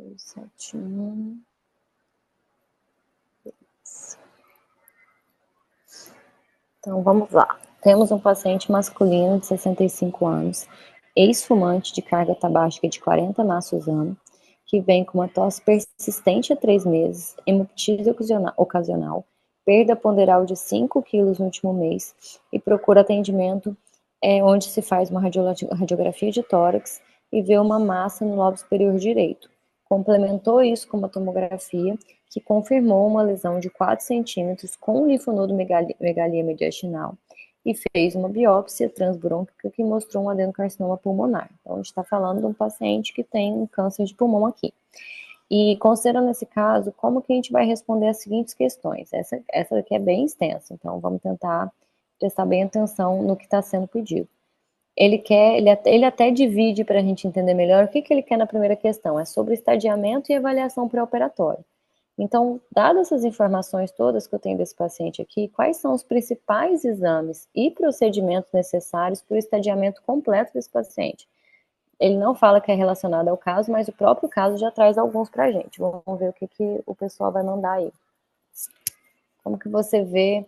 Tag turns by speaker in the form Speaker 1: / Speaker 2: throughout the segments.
Speaker 1: 271. Então, vamos lá. Temos um paciente masculino de 65 anos, ex-fumante de carga tabágica de 40 maços ano, que vem com uma tosse persistente há 3 meses, hemoptise ocasional, perda ponderal de 5 quilos no último mês e procura atendimento onde se faz uma radiografia de tórax e vê uma massa no lobo superior direito. Complementou isso com uma tomografia que confirmou uma lesão de 4 centímetros com linfonodo megalia mediastinal e fez uma biópsia transbrônquica que mostrou um adenocarcinoma pulmonar. Então, a gente está falando de um paciente que tem um câncer de pulmão aqui. E considerando esse caso, como que a gente vai responder as seguintes questões? Essa aqui é bem extensa, então vamos tentar prestar bem atenção no que está sendo pedido. Ele até divide para a gente entender melhor o que ele quer na primeira questão, é sobre estadiamento e avaliação pré-operatória. Então, dadas essas informações todas que eu tenho desse paciente aqui, quais são os principais exames e procedimentos necessários para o estadiamento completo desse paciente? Ele não fala que é relacionado ao caso, mas o próprio caso já traz alguns para a gente. Vamos ver o que o pessoal vai mandar aí. Como que você vê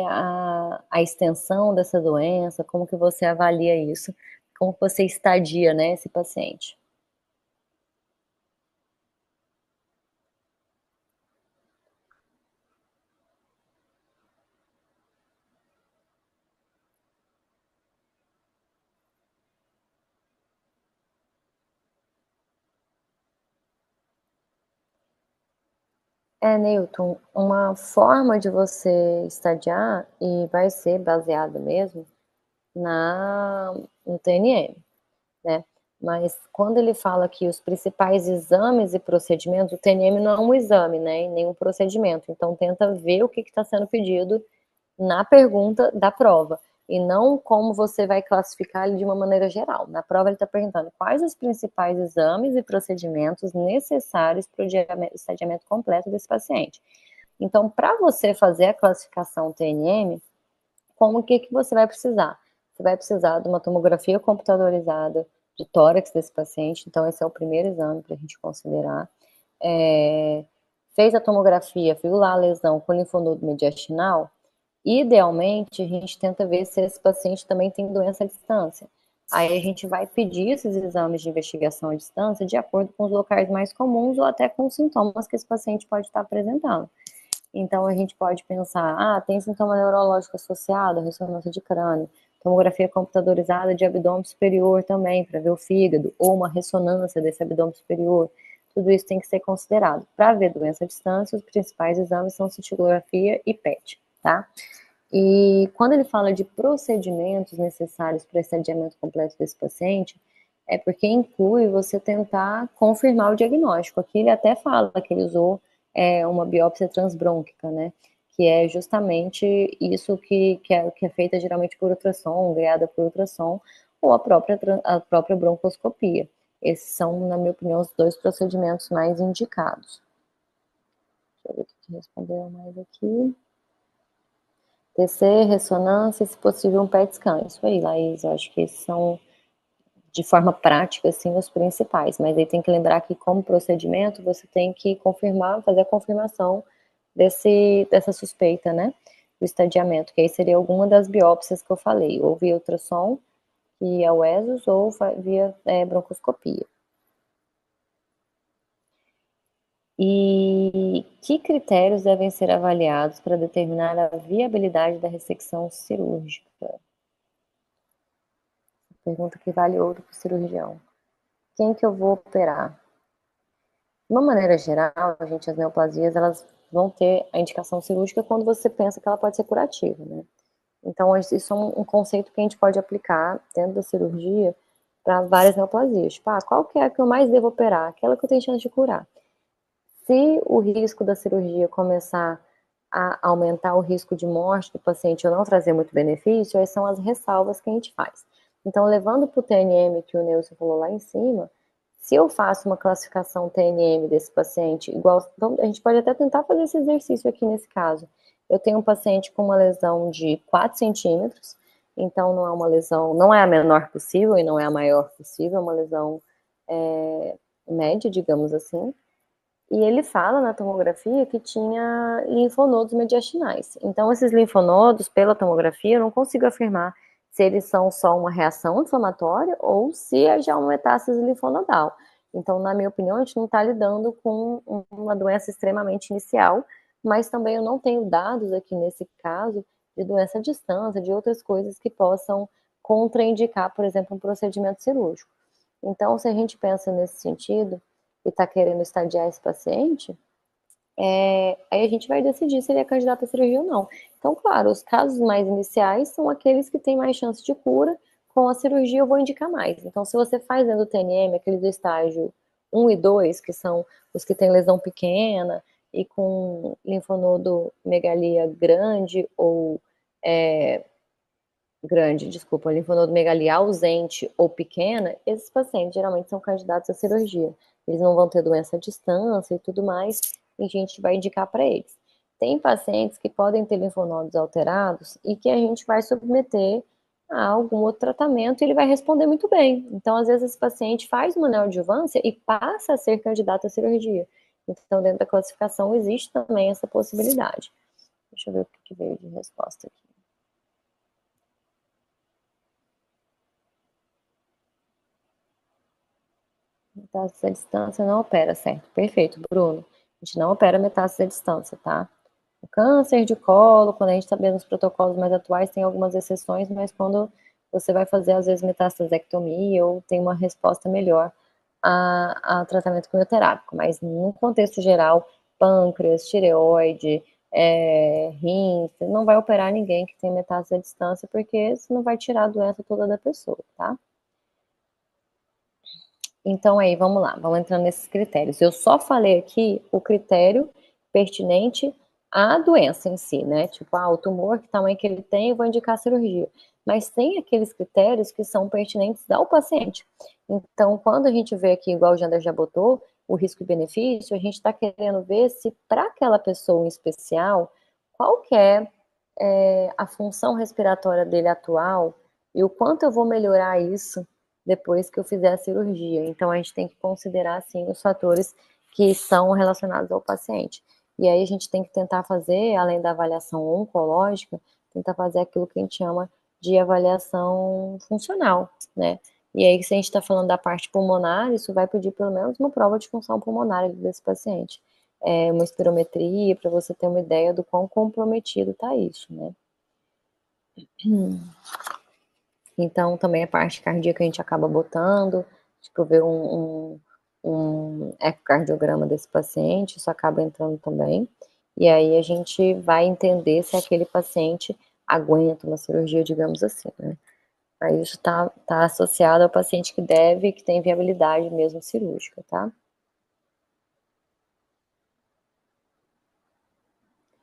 Speaker 1: a extensão dessa doença? Como que você avalia isso? Como que você estadia, né, esse paciente? Newton, uma forma de você estadiar, e vai ser baseado mesmo no TNM, né? Mas quando ele fala que os principais exames e procedimentos, o TNM não é um exame, né? E nem um procedimento. Então, tenta ver o que está sendo pedido na pergunta da prova, e não como você vai classificar ele de uma maneira geral. Na prova ele está perguntando quais os principais exames e procedimentos necessários para o estadiamento completo desse paciente. Então, para você fazer a classificação TNM, como que você vai precisar? Você vai precisar de uma tomografia computadorizada de tórax desse paciente, então esse é o primeiro exame para a gente considerar. Fez a tomografia, viu lá a lesão com linfonodo mediastinal, idealmente, a gente tenta ver se esse paciente também tem doença à distância. Aí a gente vai pedir esses exames de investigação à distância de acordo com os locais mais comuns ou até com os sintomas que esse paciente pode estar apresentando. Então, a gente pode pensar, tem sintoma neurológico associado, ressonância de crânio, tomografia computadorizada de abdômen superior também, para ver o fígado, ou uma ressonância desse abdômen superior. Tudo isso tem que ser considerado. Para ver doença à distância, os principais exames são cintilografia e PET, tá? E quando ele fala de procedimentos necessários para esse adiamento completo desse paciente, é porque inclui você tentar confirmar o diagnóstico. Aqui ele até fala que ele usou uma biópsia transbrônquica, né? Que é justamente isso que é feita geralmente por ultrassom, guiada por ultrassom, ou a própria broncoscopia. Esses são, na minha opinião, os 2 procedimentos mais indicados. Deixa eu ver o que respondeu mais aqui. TC, ressonância, se possível um PET scan. Isso aí, Laís, eu acho que esses são, de forma prática, assim, os principais. Mas aí tem que lembrar que, como procedimento, você tem que confirmar, fazer a confirmação dessa suspeita, né? Do estadiamento, que aí seria alguma das biópsias que eu falei, ou via ultrassom, que é o ESUS, ou via broncoscopia. E que critérios devem ser avaliados para determinar a viabilidade da ressecção cirúrgica? Pergunta que vale ouro para o cirurgião. Quem que eu vou operar? De uma maneira geral, as neoplasias, elas vão ter a indicação cirúrgica quando você pensa que ela pode ser curativa, né? Então, isso é um conceito que a gente pode aplicar dentro da cirurgia para várias neoplasias. Tipo, qual que é a que eu mais devo operar? Aquela que eu tenho chance de curar. Se o risco da cirurgia começar a aumentar o risco de morte do paciente ou não trazer muito benefício, aí são as ressalvas que a gente faz. Então, levando para o TNM que o Nilson falou lá em cima, se eu faço uma classificação TNM desse paciente, então a gente pode até tentar fazer esse exercício aqui nesse caso. Eu tenho um paciente com uma lesão de 4 centímetros, então não é uma lesão, não é a menor possível e não é a maior possível, é uma lesão média, digamos assim, e ele fala na tomografia que tinha linfonodos mediastinais. Então, esses linfonodos, pela tomografia, eu não consigo afirmar se eles são só uma reação inflamatória ou se é já uma metástase linfonodal. Então, na minha opinião, a gente não está lidando com uma doença extremamente inicial, mas também eu não tenho dados aqui nesse caso de doença à distância, de outras coisas que possam contraindicar, por exemplo, um procedimento cirúrgico. Então, se a gente pensa nesse sentido e está querendo estadiar esse paciente, aí a gente vai decidir se ele é candidato à cirurgia ou não. Então, claro, os casos mais iniciais são aqueles que têm mais chance de cura. Com a cirurgia eu vou indicar mais. Então, se você faz dentro do TNM, aquele do estágio 1 e 2, que são os que têm lesão pequena e com linfonodo megalia grande ou linfonodomegalia ausente ou pequena, esses pacientes geralmente são candidatos à cirurgia. Eles não vão ter doença à distância e tudo mais, e a gente vai indicar para eles. Tem pacientes que podem ter linfonodos alterados e que a gente vai submeter a algum outro tratamento e ele vai responder muito bem. Então, às vezes, esse paciente faz uma neoadjuvância e passa a ser candidato à cirurgia. Então, dentro da classificação, existe também essa possibilidade. Deixa eu ver o que veio de resposta aqui. Metástase à distância não opera, certo? Perfeito, Bruno. A gente não opera metástase à distância, tá? O câncer de colo, quando a gente está vendo os protocolos mais atuais, tem algumas exceções, mas quando você vai fazer, às vezes, metastasectomia ou tem uma resposta melhor a tratamento quimioterápico. Mas, no contexto geral, pâncreas, tireoide, rins, não vai operar ninguém que tem metástase à distância, porque você não vai tirar a doença toda da pessoa, tá? Então, aí, vamos lá, vamos entrando nesses critérios. Eu só falei aqui o critério pertinente à doença em si, né? Tipo, o tumor, que tamanho que ele tem, eu vou indicar a cirurgia. Mas tem aqueles critérios que são pertinentes ao paciente. Então, quando a gente vê aqui, igual o Jander já botou, o risco e benefício, a gente está querendo ver se para aquela pessoa em especial, qual que é a função respiratória dele atual e o quanto eu vou melhorar isso depois que eu fizer a cirurgia. Então, a gente tem que considerar, assim, os fatores que estão relacionados ao paciente. E aí a gente tem que tentar fazer, além da avaliação oncológica, tentar fazer aquilo que a gente chama de avaliação funcional, né? E aí, se a gente está falando da parte pulmonar, isso vai pedir pelo menos uma prova de função pulmonar desse paciente. Uma espirometria, para você ter uma ideia do quão comprometido está isso, né? Então, também a parte cardíaca a gente acaba botando, tipo, ver um ecocardiograma desse paciente, isso acaba entrando também. E aí a gente vai entender se aquele paciente aguenta uma cirurgia, digamos assim, né? Aí isso tá associado ao paciente que deve, que tem viabilidade mesmo cirúrgica, tá?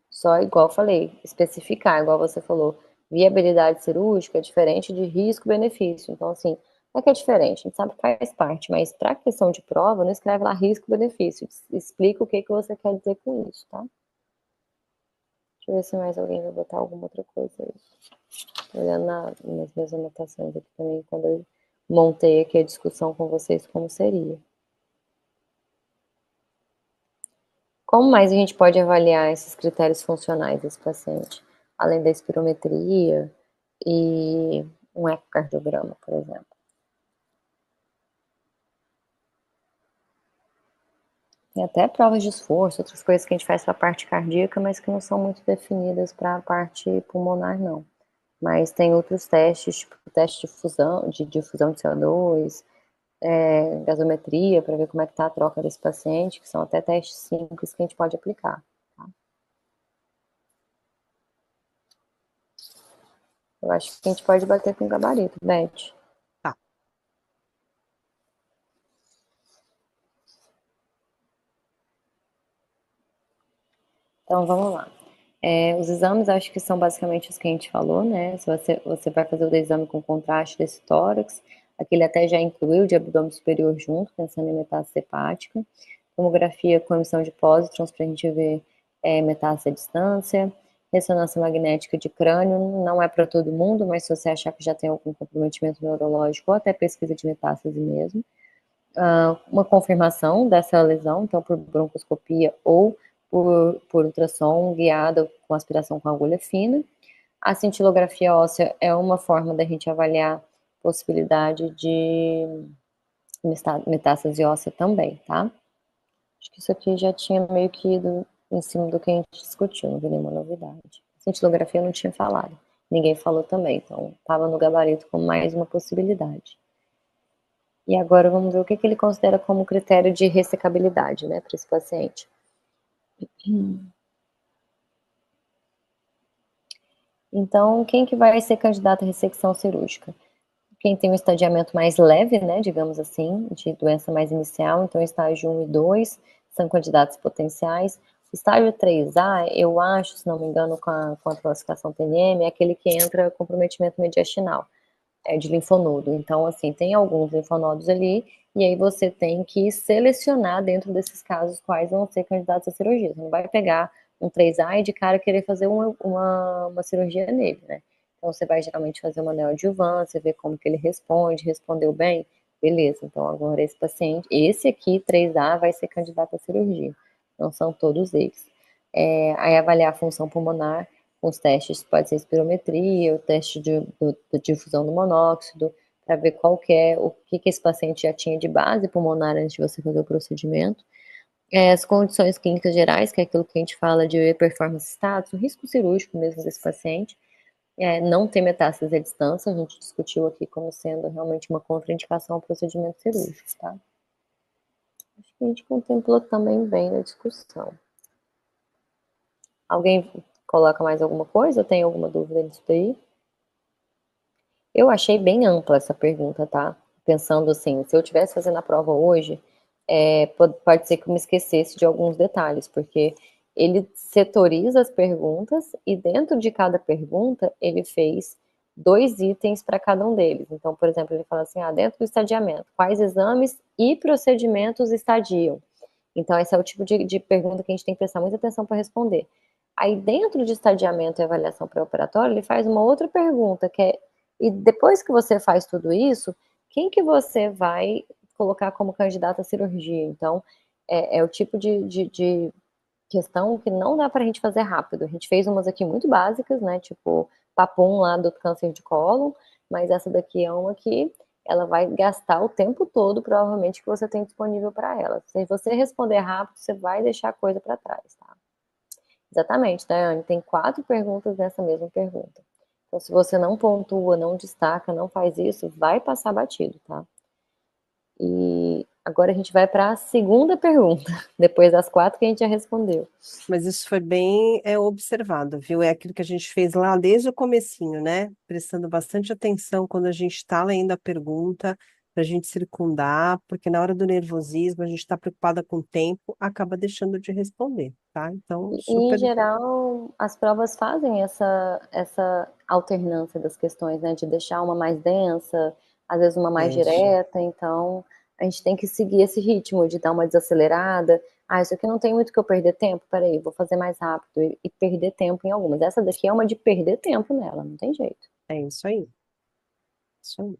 Speaker 1: Só igual eu falei, especificar, igual você falou, viabilidade cirúrgica é diferente de risco-benefício. Então, assim, não é que é diferente, a gente sabe que faz parte, mas para questão de prova, não escreve lá risco-benefício, explica o que você quer dizer com isso, tá? Deixa eu ver se mais alguém vai botar alguma outra coisa aí. Tô olhando nas minhas anotações aqui também, quando eu montei aqui a discussão com vocês, como seria. Como mais a gente pode avaliar esses critérios funcionais desse paciente? Além da espirometria e um ecocardiograma, por exemplo. Tem até provas de esforço, outras coisas que a gente faz para a parte cardíaca, mas que não são muito definidas para a parte pulmonar, não. Mas tem outros testes, tipo teste de fusão, de difusão de CO2, gasometria, para ver como é que está a troca desse paciente, que são até testes simples que a gente pode aplicar. Tá? Eu acho que a gente pode bater com gabarito, Beth.
Speaker 2: Tá.
Speaker 1: Então, vamos lá. Os exames, acho que são basicamente os que a gente falou, né? Se você vai fazer o exame com contraste desse tórax, aquele até já incluiu de abdômen superior junto, pensando em metástase hepática. Tomografia com emissão de pósitrons para a gente ver metástase à distância. Ressonância magnética de crânio, não é para todo mundo, mas se você achar que já tem algum comprometimento neurológico ou até pesquisa de metástase mesmo. uma confirmação dessa lesão, então por broncoscopia ou por ultrassom guiada com aspiração com agulha fina. A cintilografia óssea é uma forma da gente avaliar possibilidade de metástase óssea também, tá? Acho que isso aqui já tinha meio que ido em cima do que a gente discutiu, não vi nenhuma novidade. Cintilografia eu não tinha falado, ninguém falou também, então estava no gabarito como mais uma possibilidade. E agora vamos ver o que ele considera como critério de ressecabilidade, né, para esse paciente. Então, quem que vai ser candidato à ressecção cirúrgica? Quem tem um estadiamento mais leve, né, digamos assim, de doença mais inicial, então estágio 1 e 2 são candidatos potenciais. Estágio 3A, eu acho, se não me engano, com a classificação TNM, é aquele que entra comprometimento mediastinal, de linfonodo. Então, assim, tem alguns linfonodos ali, e aí você tem que selecionar dentro desses casos quais vão ser candidatos à cirurgia. Você não vai pegar um 3A e de cara querer fazer uma cirurgia nele, né? Então, você vai geralmente fazer uma neoadjuvância, ver como que ele responde, respondeu bem, beleza. Então, agora esse paciente, esse aqui, 3A, vai ser candidato à cirurgia. Não são todos eles. Aí avaliar a função pulmonar, com os testes, pode ser espirometria, o teste de difusão do monóxido, para ver qual que é, o que esse paciente já tinha de base pulmonar antes de você fazer o procedimento. As condições clínicas gerais, que é aquilo que a gente fala de performance status, o risco cirúrgico mesmo desse paciente, não ter metástase à distância, a gente discutiu aqui como sendo realmente uma contraindicação ao procedimento cirúrgico, tá? Acho que a gente contemplou também bem na discussão. Alguém coloca mais alguma coisa? Tem alguma dúvida nisso daí? Eu achei bem ampla essa pergunta, tá? Pensando assim, se eu estivesse fazendo a prova hoje, pode ser que eu me esquecesse de alguns detalhes, porque ele setoriza as perguntas e dentro de cada pergunta ele fez 2 itens para cada um deles. Então, por exemplo, ele fala assim, dentro do estadiamento, quais exames e procedimentos estadiam? Então, esse é o tipo de pergunta que a gente tem que prestar muita atenção para responder. Aí, dentro de estadiamento e avaliação pré-operatória, ele faz uma outra pergunta, que é, e depois que você faz tudo isso, quem que você vai colocar como candidato à cirurgia? Então, é o tipo de questão que não dá para a gente fazer rápido. A gente fez umas aqui muito básicas, né? Tipo, papum lá do câncer de cólon, mas essa daqui é uma que ela vai gastar o tempo todo, provavelmente, que você tem disponível para ela. Se você responder rápido, você vai deixar a coisa para trás, tá? Exatamente, Daiane, tem 4 perguntas nessa mesma pergunta. Então, se você não pontua, não destaca, não faz isso, vai passar batido, tá? E agora a gente vai para a segunda pergunta, depois das 4 que a gente já respondeu.
Speaker 2: Mas isso foi bem observado, viu? É aquilo que a gente fez lá desde o comecinho, né? Prestando bastante atenção quando a gente está lendo a pergunta, para a gente circundar, porque na hora do nervosismo a gente está preocupada com o tempo, acaba deixando de responder, tá? Então,
Speaker 1: E, em
Speaker 2: super
Speaker 1: geral, as provas fazem essa alternância das questões, né? De deixar uma mais densa, às vezes uma mais
Speaker 2: isso.
Speaker 1: direta, então a gente tem que seguir esse ritmo de dar uma desacelerada. Isso aqui não tem muito que eu perder tempo, peraí, vou fazer mais rápido e perder tempo em algumas. Essa daqui é uma de perder tempo nela, não tem jeito.
Speaker 2: É isso aí. Isso aí.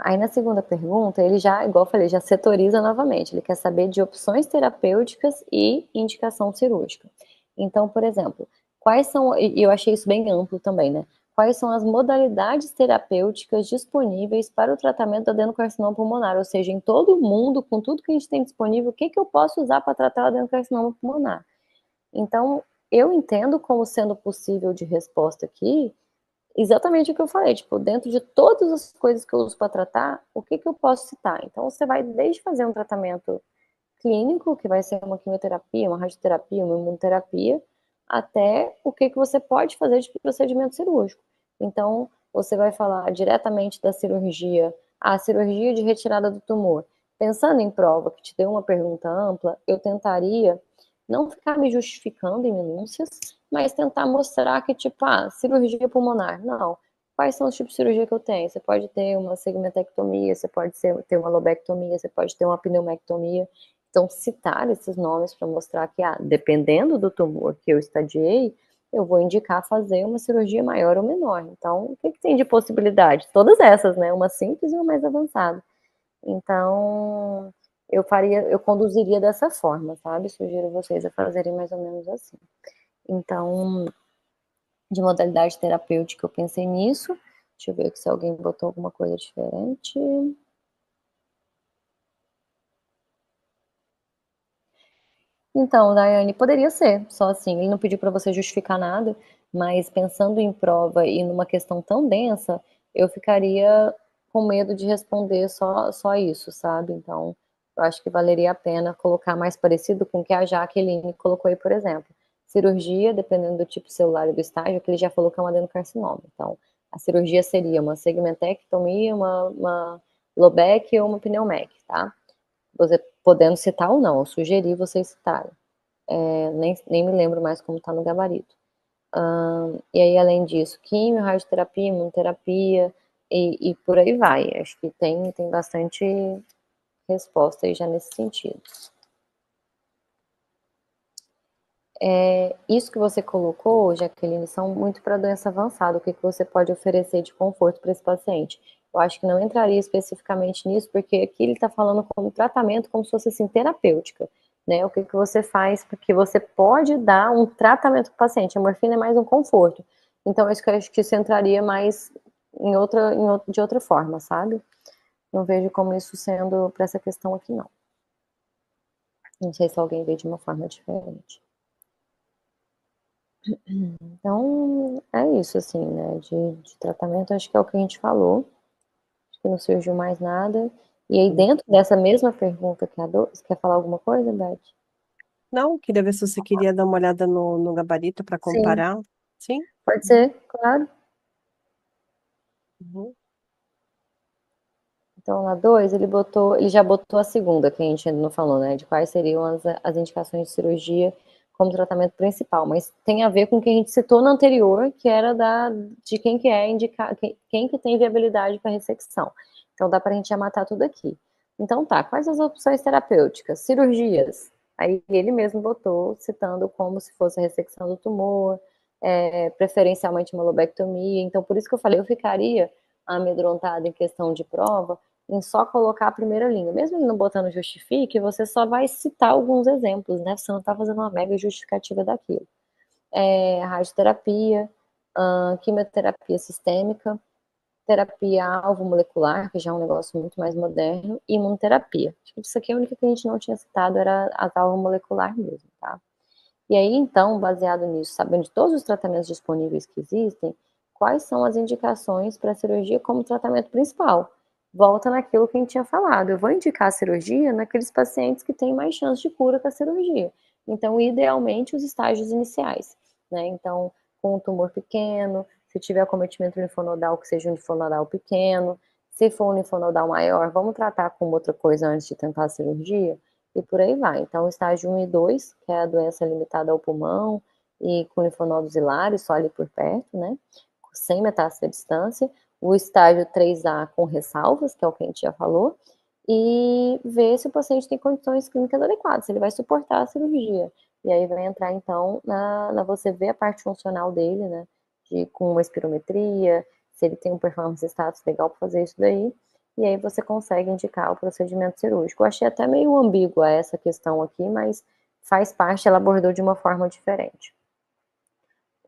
Speaker 1: Aí na segunda pergunta, ele já, igual eu falei, já setoriza novamente. Ele quer saber de opções terapêuticas e indicação cirúrgica. Então, por exemplo, quais são, e eu achei isso bem amplo também, né? Quais são as modalidades terapêuticas disponíveis para o tratamento do adenocarcinoma pulmonar? Ou seja, em todo o mundo, com tudo que a gente tem disponível, o que que eu posso usar para tratar o adenocarcinoma pulmonar? Então, eu entendo como sendo possível de resposta aqui exatamente o que eu falei, tipo, dentro de todas as coisas que eu uso para tratar, o que que eu posso citar? Então, você vai desde fazer um tratamento clínico, que vai ser uma quimioterapia, uma radioterapia, uma imunoterapia, até o que que você pode fazer de procedimento cirúrgico. Então, você vai falar diretamente da cirurgia, a cirurgia de retirada do tumor. Pensando em prova, que te deu uma pergunta ampla, eu tentaria não ficar me justificando em minúcias, mas tentar mostrar que, tipo, cirurgia pulmonar, não. Quais são os tipos de cirurgia que eu tenho? Você pode ter uma segmentectomia, você pode ter uma lobectomia, você pode ter uma pneumectomia. Então, citar esses nomes para mostrar que, dependendo do tumor que eu estadiei, eu vou indicar fazer uma cirurgia maior ou menor. Então, o que que tem de possibilidade? Todas essas, né? Uma simples e uma mais avançada. Então, eu conduziria dessa forma, sabe? Sugiro vocês a fazerem mais ou menos assim. Então, de modalidade terapêutica, eu pensei nisso. Deixa eu ver aqui se alguém botou alguma coisa diferente. Então, Daiane, poderia ser, só assim, ele não pediu para você justificar nada, mas pensando em prova e numa questão tão densa, eu ficaria com medo de responder só isso, sabe? Então, eu acho que valeria a pena colocar mais parecido com o que a Jaqueline colocou aí, por exemplo. Cirurgia, dependendo do tipo celular e do estágio, que ele já falou que é um adenocarcinoma. Então, a cirurgia seria uma segmentectomia, uma lobec ou uma pneumec, tá? Você podendo citar ou não, eu sugeri vocês citarem. Nem me lembro mais como está no gabarito. E aí, além disso, quimio, radioterapia, imunoterapia e por aí vai. Acho que tem bastante resposta aí já nesse sentido. Isso que você colocou, Jaqueline, são muito para doença avançada. O que você pode oferecer de conforto para esse paciente? Eu acho que não entraria especificamente nisso, porque aqui ele está falando como tratamento, como se fosse assim, terapêutica. Né? O que você faz, porque você pode dar um tratamento para o paciente. A morfina é mais um conforto. Então, eu acho que isso entraria mais de outra forma, sabe? Não vejo como isso sendo para essa questão aqui, não. Não sei se alguém vê de uma forma diferente. Então, é isso, assim, né? De tratamento, acho que é o que a gente falou. Acho que não surgiu mais nada. E aí, dentro dessa mesma pergunta que a Do, você quer falar alguma coisa, Beth?
Speaker 2: Não, queria ver se você queria dar uma olhada no gabarito para
Speaker 1: Sim,
Speaker 2: comparar. Sim?
Speaker 1: pode ser, claro.
Speaker 2: Uhum.
Speaker 1: Então, na 2, ele já botou a segunda, que a gente ainda não falou, né? De quais seriam as indicações de cirurgia como tratamento principal. Mas tem a ver com o que a gente citou no anterior, que era de quem que é indicar, quem que tem viabilidade para ressecção. Então, dá para a gente já matar tudo aqui. Então, tá, quais as opções terapêuticas? Cirurgias. Aí ele mesmo botou, citando como se fosse a ressecção do tumor, preferencialmente uma lobectomia. Então, por isso que eu falei, eu ficaria amedrontada em questão de prova, em só colocar a primeira linha. Mesmo ele não botando justifique, você só vai citar alguns exemplos, né? Você não está fazendo uma mega justificativa daquilo. Radioterapia, quimioterapia sistêmica, terapia alvo molecular, que já é um negócio muito mais moderno, e imunoterapia. Acho que isso aqui é a única que a gente não tinha citado, era a alvo molecular mesmo, tá? E aí, então, baseado nisso, sabendo de todos os tratamentos disponíveis que existem, quais são as indicações para a cirurgia como tratamento principal? Volta naquilo que a gente tinha falado. Eu vou indicar a cirurgia naqueles pacientes que têm mais chance de cura com a cirurgia. Então, idealmente, os estágios iniciais, né? Então, com um tumor pequeno, se tiver acometimento linfonodal, que seja um linfonodal pequeno. Se for um linfonodal maior, vamos tratar com outra coisa antes de tentar a cirurgia? E por aí vai. Então, estágio 1 e 2, que é a doença limitada ao pulmão e com linfonodos hilários, só ali por perto, né? Sem metástase à distância. O estágio 3A com ressalvas, que é o que a gente já falou, e ver se o paciente tem condições clínicas adequadas, se ele vai suportar a cirurgia. E aí vai entrar, então, na você ver a parte funcional dele, né? Com uma espirometria, se ele tem um performance status legal para fazer isso daí, e aí você consegue indicar o procedimento cirúrgico. Eu achei até meio ambígua essa questão aqui, mas faz parte, ela abordou de uma forma diferente.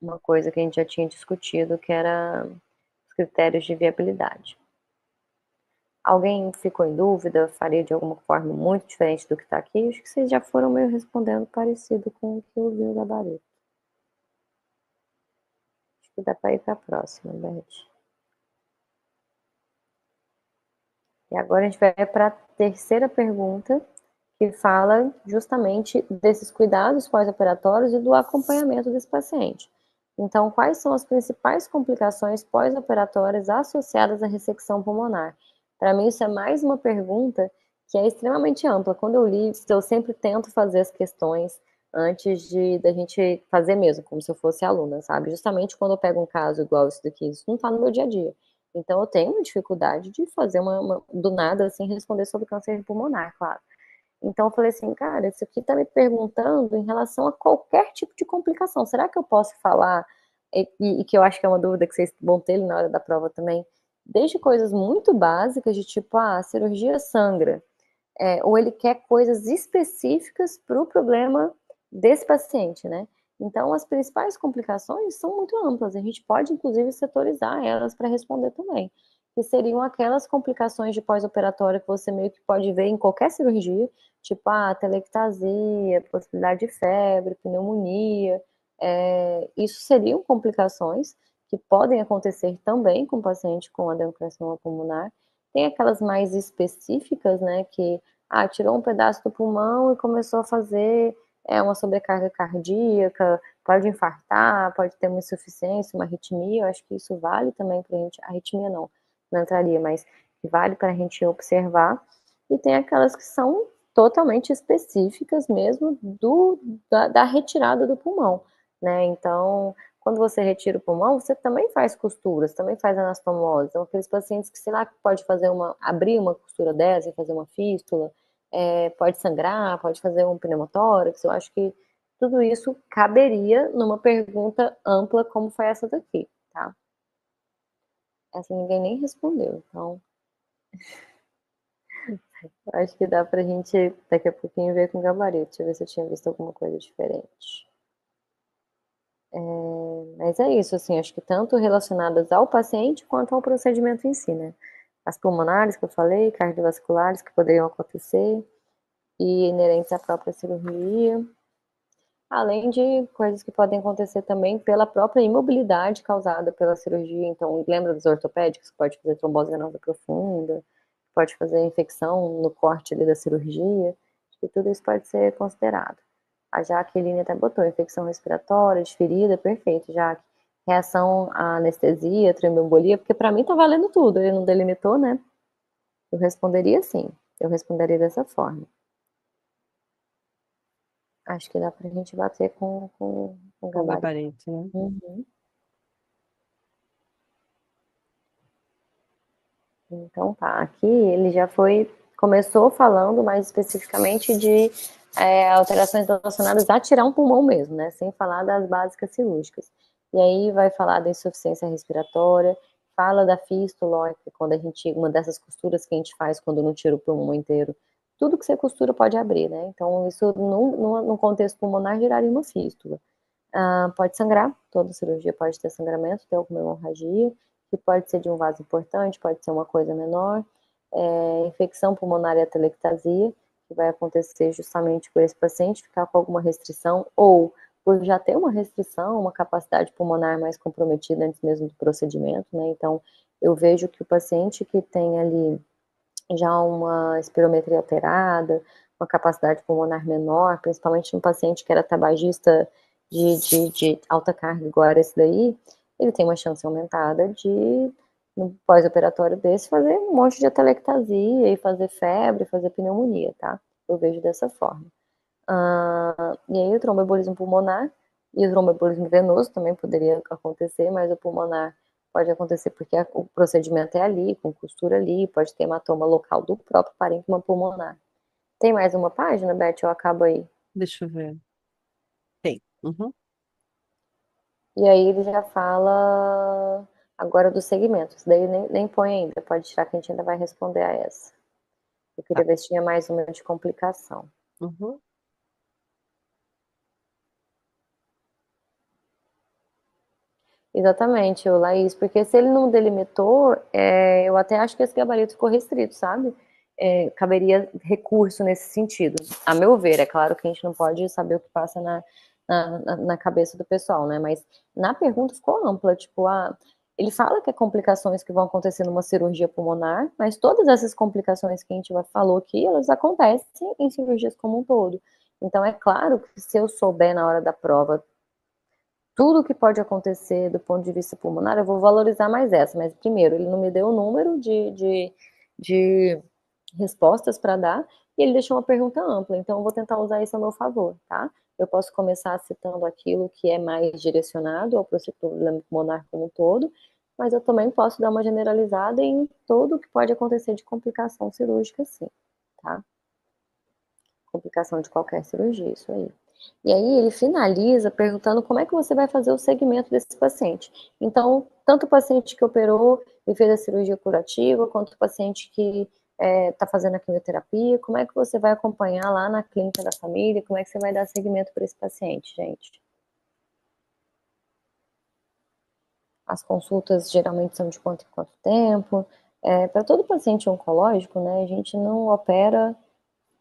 Speaker 1: Uma coisa que a gente já tinha discutido, que era os critérios de viabilidade. Alguém ficou em dúvida? Faria de alguma forma muito diferente do que está aqui? Acho que vocês já foram meio respondendo parecido com o que eu vi no gabarito. Acho que dá para ir para a próxima, Beth. E agora a gente vai para a terceira pergunta, que fala justamente desses cuidados pós-operatórios e do acompanhamento desse paciente. Então, quais são as principais complicações pós-operatórias associadas à ressecção pulmonar? Para mim, isso é mais uma pergunta que é extremamente ampla. Quando eu li, eu sempre tento fazer as questões antes da gente fazer mesmo, como se eu fosse aluna, sabe? Justamente quando eu pego um caso igual isso daqui, isso não está no meu dia a dia. Então, eu tenho uma dificuldade de fazer do nada, assim, responder sobre câncer pulmonar, claro. Então, eu falei assim, cara, isso aqui tá me perguntando em relação a qualquer tipo de complicação. Será que eu posso falar, e que eu acho que é uma dúvida que vocês vão ter na hora da prova também, desde coisas muito básicas, de tipo, a cirurgia sangra, ou ele quer coisas específicas para o problema desse paciente, né? Então, as principais complicações são muito amplas, a gente pode, inclusive, setorizar elas para responder também, que seriam aquelas complicações de pós-operatório que você meio que pode ver em qualquer cirurgia, tipo, telectasia, possibilidade de febre, pneumonia, isso seriam complicações que podem acontecer também com o paciente com adenocarcinoma pulmonar. Tem aquelas mais específicas, né, que tirou um pedaço do pulmão e começou a fazer uma sobrecarga cardíaca, pode infartar, pode ter uma insuficiência, uma arritmia, eu acho que isso vale também para a gente, arritmia não entraria, mas vale para a gente observar. E tem aquelas que são totalmente específicas mesmo da retirada do pulmão, né? Então, quando você retira o pulmão, você também faz costuras, também faz anastomose. Então, aqueles pacientes que, sei lá, pode fazer abrir uma costura dessa e fazer uma fístula, pode sangrar, pode fazer um pneumotórax. Eu acho que tudo isso caberia numa pergunta ampla como foi essa daqui, tá? Essa ninguém nem respondeu, então acho que dá pra gente daqui a pouquinho ver com gabarito. Deixa eu ver se eu tinha visto alguma coisa diferente. Mas é isso, assim, acho que tanto relacionadas ao paciente quanto ao procedimento em si, né? As pulmonares que eu falei, cardiovasculares que poderiam acontecer e inerentes à própria cirurgia, além de coisas que podem acontecer também pela própria imobilidade causada pela cirurgia. Então, lembra dos ortopédicos que pode fazer trombose venosa profunda, pode fazer infecção no corte ali da cirurgia, acho que tudo isso pode ser considerado. A Jaqueline até botou infecção respiratória, de ferida, perfeito, Jaque. Reação à anestesia, tromboembolia, porque para mim tá valendo tudo, ele não delimitou, né? Eu responderia sim, eu responderia dessa forma. Acho que dá pra gente bater com
Speaker 2: Com
Speaker 1: gabarito.
Speaker 2: gabarito, né?
Speaker 1: Uhum. Então tá, aqui ele já começou falando mais especificamente de alterações relacionadas a tirar um pulmão mesmo, né? Sem falar das básicas cirúrgicas. E aí vai falar da insuficiência respiratória, fala da fístula, que quando uma dessas costuras que a gente faz quando não tira o pulmão inteiro, tudo que você costura pode abrir, né? Então isso num contexto pulmonar geraria uma fístula. Pode sangrar, toda cirurgia pode ter sangramento, ter alguma hemorragia, que pode ser de um vaso importante, pode ser uma coisa menor. Infecção pulmonar e atelectasia, que vai acontecer justamente por esse paciente ficar com alguma restrição, ou por já ter uma restrição, uma capacidade pulmonar mais comprometida antes mesmo do procedimento, né? Então, eu vejo que o paciente que tem ali já uma espirometria alterada, uma capacidade pulmonar menor, principalmente no paciente que era tabagista de alta carga, igual era esse daí, ele tem uma chance aumentada de, no pós-operatório desse, fazer um monte de atelectasia e fazer febre, fazer pneumonia, tá? Eu vejo dessa forma. E aí o tromboembolismo pulmonar e o tromboembolismo venoso também poderia acontecer, mas o pulmonar pode acontecer porque o procedimento é ali, com costura ali, pode ter hematoma local do próprio parênquima pulmonar. Tem mais uma página, Beth? Eu acabo aí.
Speaker 2: Deixa eu ver. Tem. Uhum.
Speaker 1: E aí ele já fala agora dos segmentos. Daí nem põe ainda, pode tirar que a gente ainda vai responder a essa. Eu
Speaker 2: Tá.
Speaker 1: queria ver se tinha mais uma de complicação.
Speaker 2: Uhum.
Speaker 1: Exatamente, o Laís, porque se ele não delimitou, eu até acho que esse gabarito ficou restrito, sabe? Caberia recurso nesse sentido. A meu ver, é claro que a gente não pode saber o que passa na cabeça do pessoal, né? Mas na pergunta ficou ampla, tipo, ele fala que é complicações que vão acontecer numa cirurgia pulmonar, mas todas essas complicações que a gente falou aqui, elas acontecem em cirurgias como um todo. Então, é claro que se eu souber na hora da prova tudo que pode acontecer do ponto de vista pulmonar, eu vou valorizar mais essa. Mas, primeiro, ele não me deu o número de respostas para dar e ele deixou uma pergunta ampla. Então, eu vou tentar usar isso a meu favor, tá? Eu posso começar citando aquilo que é mais direcionado ao problema pulmonar como um todo, mas eu também posso dar uma generalizada em tudo que pode acontecer de complicação cirúrgica, sim, tá? Complicação de qualquer cirurgia, isso aí. E aí ele finaliza perguntando como é que você vai fazer o segmento desse paciente. Então, tanto o paciente que operou e fez a cirurgia curativa, quanto o paciente que está fazendo a quimioterapia, como é que você vai acompanhar lá na clínica da família, como é que você vai dar seguimento para esse paciente, gente? As consultas geralmente são de quanto em quanto tempo? Para todo paciente oncológico, né, a gente não opera,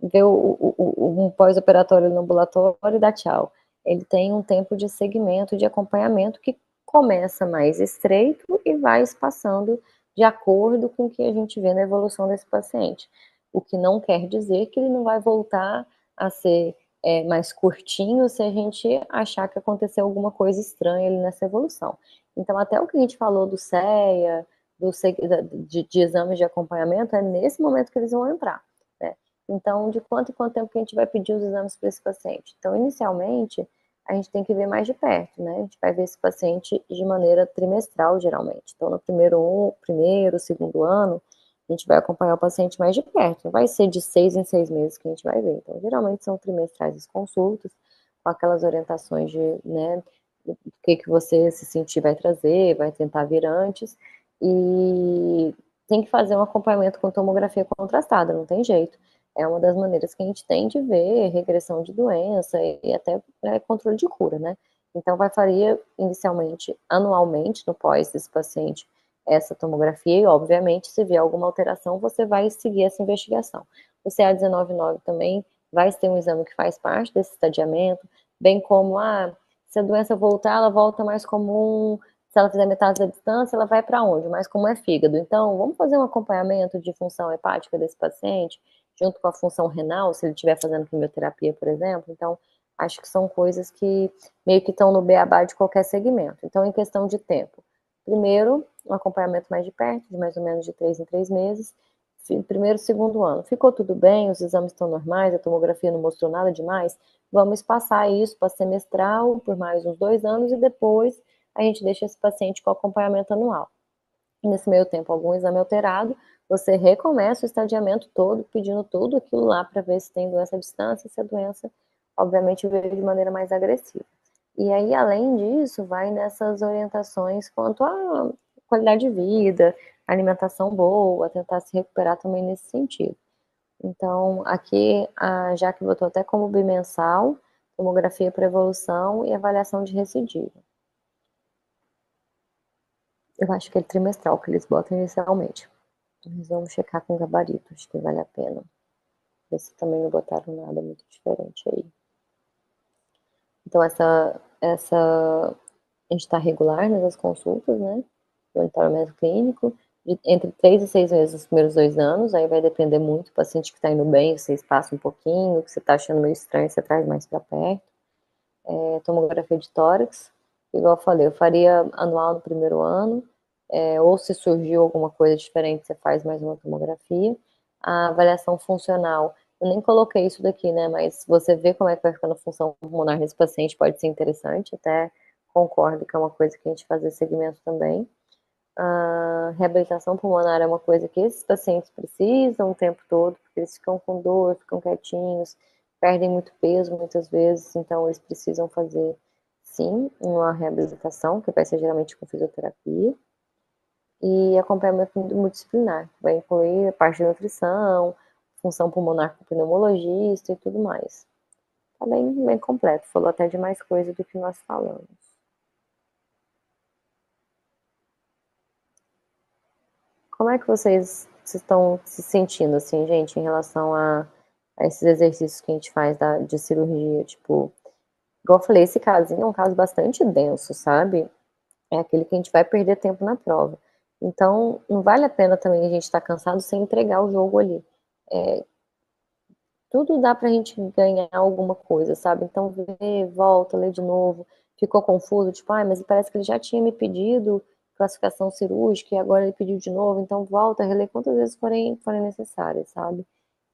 Speaker 1: vê um pós-operatório no ambulatório e dá tchau. Ele tem um tempo de segmento, de acompanhamento que começa mais estreito e vai espaçando de acordo com o que a gente vê na evolução desse paciente. O que não quer dizer que ele não vai voltar a ser mais curtinho se a gente achar que aconteceu alguma coisa estranha ali nessa evolução. Então, até o que a gente falou do CEA, de exames de acompanhamento, é nesse momento que eles vão entrar, né? Então, de quanto em quanto tempo que a gente vai pedir os exames para esse paciente? Então, inicialmente, a gente tem que ver mais de perto, né? A gente vai ver esse paciente de maneira trimestral, geralmente. Então, no primeiro, segundo ano, a gente vai acompanhar o paciente mais de perto. Não vai ser de 6 em 6 meses que a gente vai ver. Então, geralmente são trimestrais as consultas, com aquelas orientações de, né, o que você se sentir vai trazer, vai tentar vir antes. E tem que fazer um acompanhamento com tomografia contrastada, não tem jeito. É uma das maneiras que a gente tem de ver regressão de doença e até controle de cura, né? Então, faria inicialmente, anualmente, no pós desse paciente, essa tomografia e, obviamente, se vier alguma alteração, você vai seguir essa investigação. O CA199 também vai ter um exame que faz parte desse estadiamento, bem como, se a doença voltar, ela volta mais comum, se ela fizer metade da distância, ela vai para onde? Mais comum é fígado. Então, vamos fazer um acompanhamento de função hepática desse paciente, junto com a função renal, se ele estiver fazendo quimioterapia, por exemplo. Então, acho que são coisas que meio que estão no beabá de qualquer segmento. Então, em questão de tempo, primeiro, um acompanhamento mais de perto, de mais ou menos de 3 em 3 meses. Primeiro, segundo ano, ficou tudo bem, os exames estão normais, a tomografia não mostrou nada demais, vamos passar isso para semestral por mais uns 2 anos e depois a gente deixa esse paciente com acompanhamento anual. Nesse meio tempo, algum exame alterado, você recomeça o estadiamento todo, pedindo tudo aquilo lá para ver se tem doença à distância, se a doença, obviamente, veio de maneira mais agressiva. E aí, além disso, vai nessas orientações quanto à qualidade de vida, alimentação boa, tentar se recuperar também nesse sentido. Então, aqui a Jaque botou até como bimensal, tomografia para evolução e avaliação de recidiva. Eu acho que é trimestral que eles botam inicialmente. Mas vamos checar com gabarito, acho que vale a pena. Ver se também não botaram nada muito diferente aí. Então, a gente está regular nessas consultas, né? Monitoramento clínico, entre 3 e 6 meses nos primeiros 2 anos, aí vai depender muito do paciente que está indo bem, você espaça um pouquinho, o que você está achando meio estranho, você traz mais para perto. Tomografia de tórax, igual eu falei, eu faria anual no primeiro ano, ou se surgiu alguma coisa diferente, você faz mais uma tomografia. A avaliação funcional, eu nem coloquei isso daqui, né, mas você vê como é que vai ficando a função pulmonar nesse paciente, pode ser interessante, até concordo que é uma coisa que a gente fazer segmento também. A reabilitação pulmonar é uma coisa que esses pacientes precisam o tempo todo, porque eles ficam com dor, ficam quietinhos, perdem muito peso muitas vezes, então eles precisam fazer, sim, uma reabilitação, que vai ser geralmente com fisioterapia, e acompanhamento multidisciplinar, que vai incluir a parte de nutrição, função pulmonar com pneumologista e tudo mais. Tá bem completo, falou até de mais coisa do que nós falamos. Como é que vocês estão se sentindo, assim, gente, em relação a esses exercícios que a gente faz de cirurgia? Tipo, igual eu falei, esse casinho é um caso bastante denso, sabe? É aquele que a gente vai perder tempo na prova. Então, não vale a pena também a gente estar cansado sem entregar o jogo ali. Tudo dá pra gente ganhar alguma coisa, sabe? Então, vê, volta, lê de novo. Ficou confuso, tipo, mas parece que ele já tinha me pedido classificação cirúrgica e agora ele pediu de novo, então volta, relê quantas vezes forem necessárias, sabe?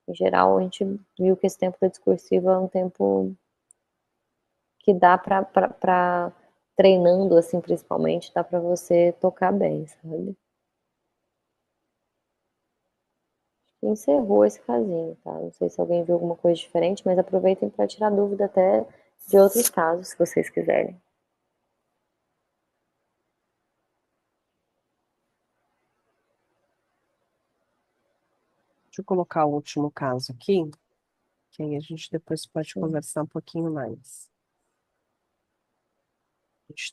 Speaker 1: Em geral, a gente viu que esse tempo da discursiva é um tempo que dá pra treinando, assim, principalmente, dá pra você tocar bem, sabe? Encerrou esse casinho, tá? Não sei se alguém viu alguma coisa diferente, mas aproveitem para tirar dúvida até de outros casos, se vocês quiserem.
Speaker 2: Deixa eu colocar o último caso aqui, que aí a gente depois pode
Speaker 1: Sim.
Speaker 2: conversar um pouquinho mais.